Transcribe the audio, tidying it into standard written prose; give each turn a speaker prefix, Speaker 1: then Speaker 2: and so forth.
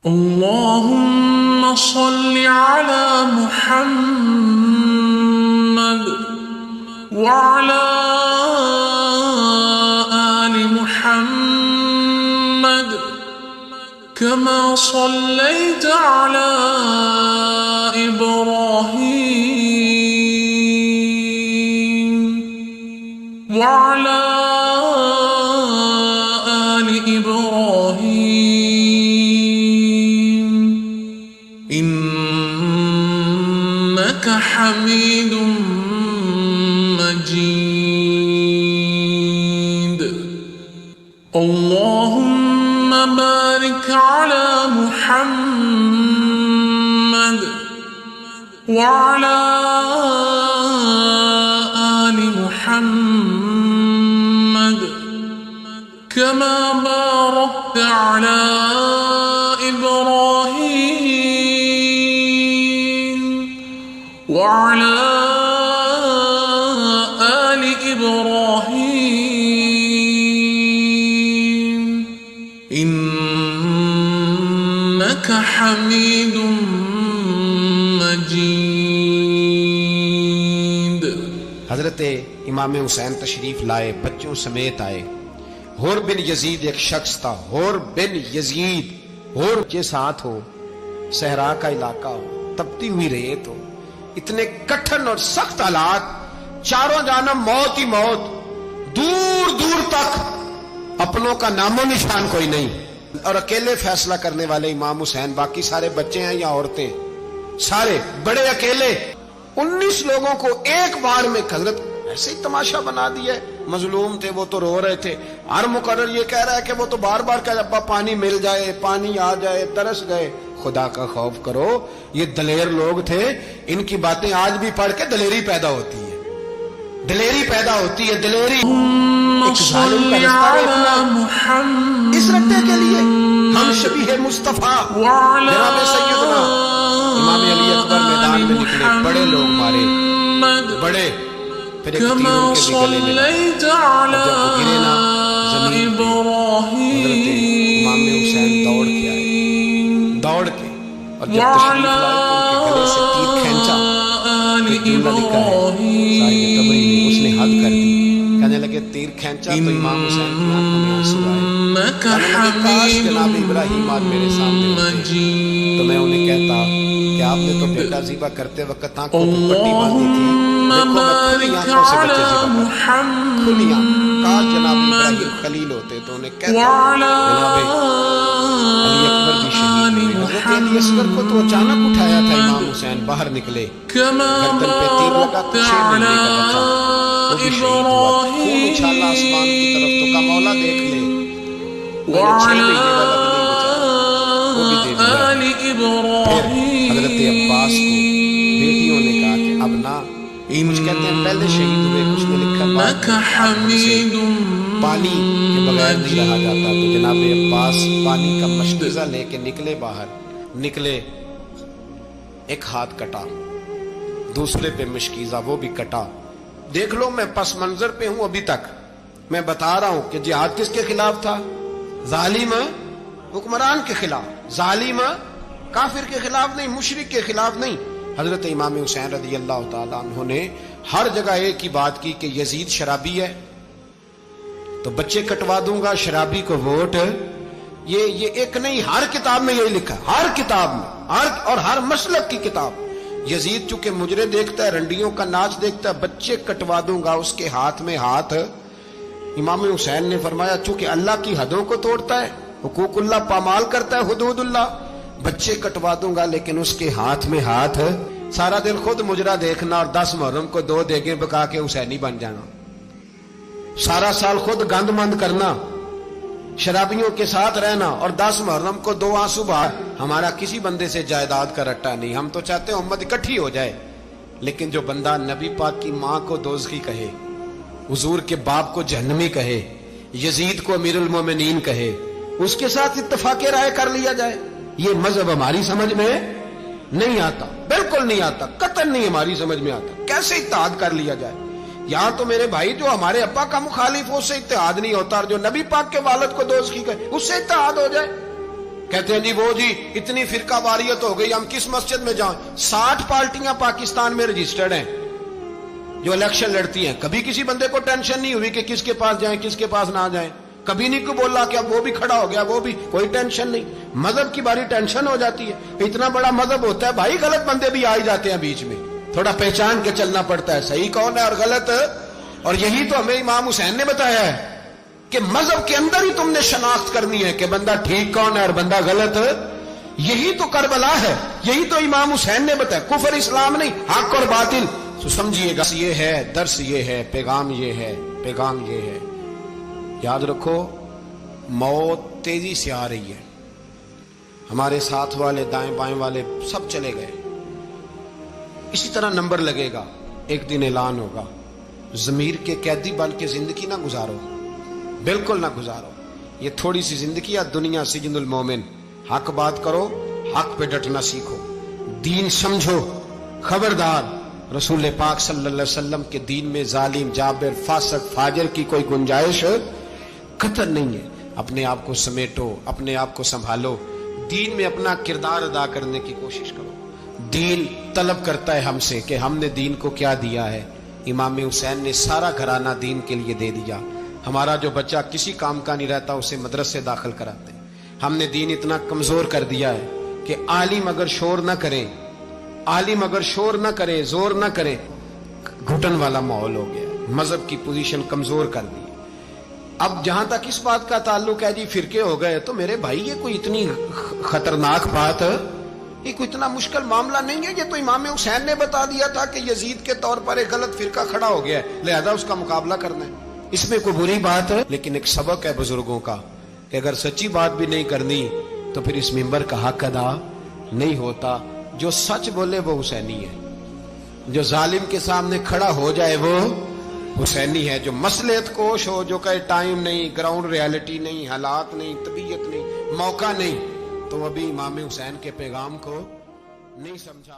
Speaker 1: اللهم صل على محمد وعلى آل محمد كما صليت على إبراهيم وعلى آل إبراهيم إنك حميد مجيد. اللهم بارك على محمد وعلى آل محمد كما باركت على إبراهيم وعلى آل إبراهيم إنك حميد مجيد.
Speaker 2: حضرت امام حسین تشریف لائے، بچوں سمیت آئے. ہور بن یزید ایک شخص تھا، ہور بن یزید. ہور کے ساتھ ہو، صحرا کا علاقہ ہو، تپتی ہوئی ریت ہو، اتنے کٹھن اور سخت حالات، چاروں جانب موت ہی موت، دور دور تک اپنوں کا نام و نشان کوئی نہیں، اور اکیلے فیصلہ کرنے والے امام حسین. باقی سارے بچے ہیں یا عورتیں، سارے بڑے اکیلے. 19 لوگوں کو ایک بار میں حضرت ایسے ہی تماشا بنا دیا. مظلوم تھے وہ تو رو رہے تھے. ہر مقرر یہ کہہ رہا ہے کہ وہ تو بار بار کہہ ابا پانی مل جائے، پانی آ جائے، ترس گئے. خدا کا خوف کرو، یہ دلیر لوگ تھے. ان کی باتیں آج بھی پڑھ کے دلیری پیدا ہوتی ہے، دلیری پیدا ہوتی ہے. دلیری ایک ظالم کا رشتہ روکنا اس رکھنے کے لیے. ہم شبیہ مصطفیٰ جناب سیدنا امام علی اکبر میدان میں نکلے، بڑے لوگ مارے، بڑے. پھر ایک تیر ان کے بھی گلے میں لگا، اور جب وہ گرے نا زمین پہ، حضرت امام حسین دوڑ کے آئے، دوڑ کے، اور جب تشریف لائے تو ان کے گلے سے تیر کھینچا. ایک جملہ لکھا ہے صاحب تبری نے، اس نے حد کر دی. کہنے لگے تیر کھینچا تو امام حسین کی آنکھوں میں آنسو آئے. کہنے لگے کاش جناب ابراہیم آج میرے سامنے ہوتے تو میں انہیں کہتا کہ آپ نے تو بیٹا ذبح کرتے وقت آنکھوں پر پٹی باندھی تھی، دیکھو میں کھلی آنکھوں سے بچے ذبح کرتا، کھلی آنکھ. کاش جناب ابراہیم خلیل ہوتے تو انہیں کہتا جناب علی اکبر بھی شہید ہوئے. حضرت علی اصغر کو تو اچانک اٹھایا تھا امام حسین، باہر نکلے، گردن پہ تیر لگا تو 6 مہینے کا بچہ وہ بھی شہید ہوا. خون اچھالا آسمان کی طرف تو کا مولا دیکھ لے، میں نے 6 مہینے والا بھی نہیں بچا، وہ بھی دے دیا. پھر حضرت عباس کو بیٹیوں نے کہا کہ اب نہ، کچھ کہتے ہیں پہلے شہید ہوئے، کچھ نے لکھا پانی کے بغیر نہیں رہا جاتا. تو جناب عباس پانی کا مشکیزہ لے کے نکلے، باہر نکلے، ایک ہاتھ کٹا، دوسرے پہ مشکیزہ وہ بھی کٹا. دیکھ لو میں پس منظر پہ ہوں ابھی تک. میں بتا رہا ہوں کہ جہاد کس کے خلاف تھا؟ ظالم حکمران کے خلاف، ظالم کافر کے خلاف نہیں، مشرک کے خلاف نہیں. حضرت امام حسین رضی اللہ تعالیٰ عنہ نے ہر جگہ ایک ہی بات کی کہ یزید شرابی ہے تو بچے کٹوا دوں گا، شرابی کو ووٹ. یہ ایک نہیں، ہر کتاب میں یہی لکھا، ہر کتاب میں، اور ہر مسلک کی کتاب. یزید چونکہ مجرے دیکھتا ہے، رنڈیوں کا ناچ دیکھتا ہے، بچے کٹوا دوں گا، اس کے ہاتھ میں ہاتھ. امام حسین نے فرمایا چونکہ اللہ کی حدوں کو توڑتا ہے، حقوق اللہ پامال کرتا ہے، حدود اللہ، بچے کٹوا دوں گا لیکن اس کے ہاتھ میں ہاتھ. سارا دن خود مجرا دیکھنا اور 10 محرم کو 2 دیگیں پکا کے حسینی بن جانا، سارا سال خود گند مند کرنا، شرابیوں کے ساتھ رہنا، اور 10 محرم کو 2 آنسو بہا. ہمارا کسی بندے سے جائیداد کا رٹا نہیں، ہم تو چاہتے ہیں امت اکٹھی ہو جائے. لیکن جو بندہ نبی پاک کی ماں کو دوزخی کہے، حضور کے باپ کو جہنمی کہے، یزید کو امیر المومنین کہے، اس کے ساتھ اتفاق رائے کر لیا جائے، یہ مذہب ہماری سمجھ میں نہیں آتا، بالکل نہیں آتا، قطعاً نہیں ہماری سمجھ میں آتا. کیسے اتحاد کر لیا جائے؟ یہاں تو میرے بھائی جو ہمارے ابا کا مخالف ہو اس سے اتحاد نہیں ہوتا، اور جو نبی پاک کے والد کو دوزخی کہے اس سے اتحاد ہو جائے. کہتے ہیں جی وہ جی اتنی فرقہ واریت ہو گئی، ہم کس مسجد میں جائیں؟ 60 پارٹیاں پاکستان میں رجسٹرڈ ہیں جو الیکشن لڑتی ہیں. کبھی کسی بندے کو ٹینشن نہیں ہوئی کہ کس کے پاس جائیں کس کے پاس نہ جائیں. کبھی نہیں کوئی بولا کہ اب وہ بھی کھڑا ہو گیا وہ بھی، کوئی ٹینشن نہیں. مذہب کی باری ٹینشن ہو جاتی ہے. اتنا بڑا مذہب ہوتا ہے بھائی، غلط بندے بھی آ جاتے ہیں بیچ میں، تھوڑا پہچان کے چلنا پڑتا ہے صحیح کون ہے اور غلط. اور یہی تو ہمیں امام حسین نے بتایا ہے کہ مذہب کے اندر ہی تم نے شناخت کرنی ہے کہ بندہ ٹھیک کون ہے اور بندہ غلط. یہی تو کربلا ہے، یہی تو امام حسین نے بتایا. کفر اسلام نہیں، حق اور باطل. تو سمجھیے گا یہ ہے درس، یہ ہے پیغام، یہ ہے پیغام، یہ ہے. یاد رکھو موت تیزی سے آ رہی ہے. ہمارے ساتھ والے دائیں بائیں والے سب چلے گئے. اسی طرح نمبر لگے گا، ایک دن اعلان ہوگا. ضمیر کے قیدی بن کے زندگی نہ گزارو، بالکل نہ گزارو. یہ تھوڑی سی زندگی ہے دنیا سجن المومن. حق بات کرو، حق پہ ڈٹنا سیکھو، دین سمجھو. خبردار رسول پاک صلی اللہ علیہ وسلم کے دین میں ظالم، جابر، فاسق، فاجر کی کوئی گنجائش قطر نہیں ہے. اپنے آپ کو سمیٹو، اپنے آپ کو سنبھالو، دین میں اپنا کردار ادا کرنے کی کوشش کرو. دین طلب کرتا ہے ہم سے کہ ہم نے دین کو کیا دیا ہے. امام حسین نے سارا گھرانہ دین کے لیے دے دیا. ہمارا جو بچہ کسی کام کا نہیں رہتا اسے مدرسے داخل کراتے. ہم نے دین اتنا کمزور کر دیا ہے کہ عالم اگر شور نہ کرے، عالم اگر شور نہ کرے، زور نہ کرے، گھٹن والا ماحول ہو گیا. مذہب کی پوزیشن کمزور کر دی. اب جہاں تک اس بات کا تعلق ہے جی فرقے ہو گئے، تو میرے بھائی یہ کوئی اتنی خطرناک بات ہے، یہ کوئی اتنا مشکل معاملہ نہیں ہے. یہ تو امام حسین نے بتا دیا تھا کہ یزید کے طور پر ایک غلط فرقہ کھڑا ہو گیا ہے، لہذا اس کا مقابلہ کرنا ہے. اس میں کوئی بری بات ہے، لیکن ایک سبق ہے بزرگوں کا کہ اگر سچی بات بھی نہیں کرنی تو پھر اس منبر کا حق ادا نہیں ہوتا. جو سچ بولے وہ حسینی ہے، جو ظالم کے سامنے کھڑا ہو جائے وہ حسینی ہے. جو مصلحت کوش ہو، جو کہے ٹائم نہیں، گراؤنڈ ریالٹی نہیں، حالات نہیں، طبیعت نہیں، موقع نہیں، تو ابھی امام حسین کے پیغام کو نہیں سمجھا.